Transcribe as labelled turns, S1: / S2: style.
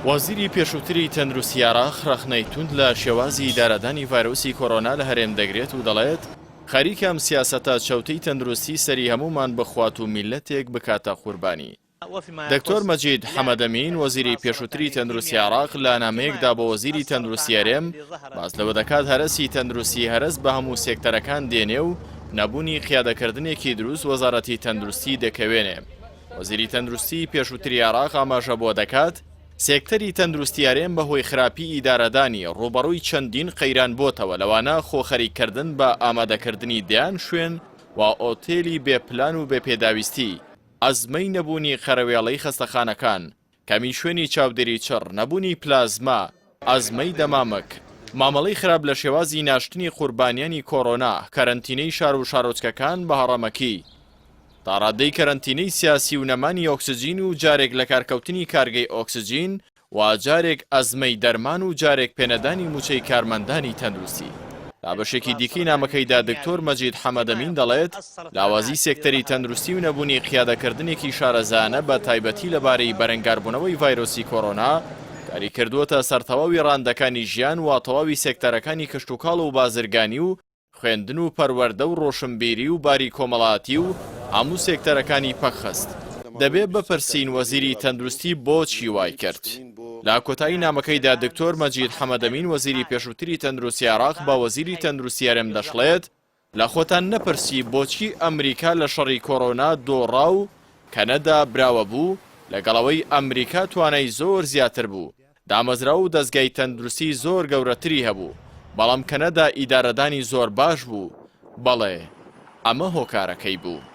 S1: وەزیری پێشووتری تەندروستی عێراق ڕەخنەی توند لە شێوازی ئیدارەدانی ڤایرۆسی کۆڕۆنا لە هەرێم دەگرێت و دەڵێت خەریکەم سیاسەتە چەوتەی تەندروستی سەری هەمومان بخوات و میلەتێک بکاتە قوربانی. دکتۆر مەجید حەمەدەمین وەزیری پێشووتری تەندروستی عێراق لە نامەیەکدا بۆ وەزیری تەندروستی هەرێم باس لەوە دەکات هەرەسی تەندروستی هەرس بە هەموو سێکتەرەکان دێنێ و نەبوونی قیادەکردنێکی دروست وەزارەتی تەندروستی دەکەوێنێ. وەزیری تەندروستی پێشووتری عێراق ئاماژە بۆ دەکات سێکتەری تەندروستی هەرێم بەهۆی خراپی ئیدارەدانی ڕوبەڕووی چەندین قەیران بۆتەوە لەوانە خۆخەریکردن بە ئامادەکردنی دیان شوێن و ئۆتێلی بێپلان و بێپێداویستی، ئەزمەی نەبوونی خەرەوێڵەی خەستەخانەکان، کەمی شوێنی چاودێری چڕ، نەبوونی پلازما، ئەزمەی دەمامک، مامەڵەی خراپ لە شێوازی ناشتنی قوربانیانی کۆڕۆنا، کەرەنتینەی شار و شارۆچکەکان بە هەڕەمەکی، تاڕادەی کەرەنتینەی سیاسی و نەمانی ئۆکسجین و جارێک لە کارکەوتنی کارگەی ئۆکسجین و جارێک ئەزمەی دەرمان و جارێک پێنەدانی موچەی کارمەندانی تەندروستی. لا بەشێکی دیکەی نامەکەیدا دکتۆر مەجید حەمەدەمین دەڵێت لاوازی سێکتەری تەندروستی و نەبوونی قیادەکردنێکی شارەزانە بە تایبەتی لەبارەی بەرەنگاربوونەوەی ڤایرۆسی کۆڕۆنا کاری کردووەتە سەر تەواوی ڕاندەکانی ژیان و تەواوی سێکتەرەکانی کشتوکاڵ و بازرگانی و خوێندن و پەروەردە و ڕۆشنبیری و باری کۆمەڵاتی و هەموو سێکتەرەکانی پەخست. دەبێت بپرسین وەزیری تەندروستی بۆچی وای کرد. لە کۆتایی نامەکەیدا دکتۆر مەجید حەمەدەمین وەزیری پێشووتری تەندروستی عێراق بە وەزیری تەندروستی هەرێم دەشڵێت لە خۆتان نەپرسی بۆچی ئەمریکا لە شەڕی کۆڕۆنا دۆڕا و کەنەدا براوە بوو لەگەڵەوەی ئەمریکا توانای زۆر زیاتر بوو، دامەزرا و دەستگای تەندروستی زۆر گەورەتری هەبوو، بەڵام کەنەدا ئیدارەدانی زۆر باش بوو. بەڵێ ئەمە هۆکارەکەی بوو.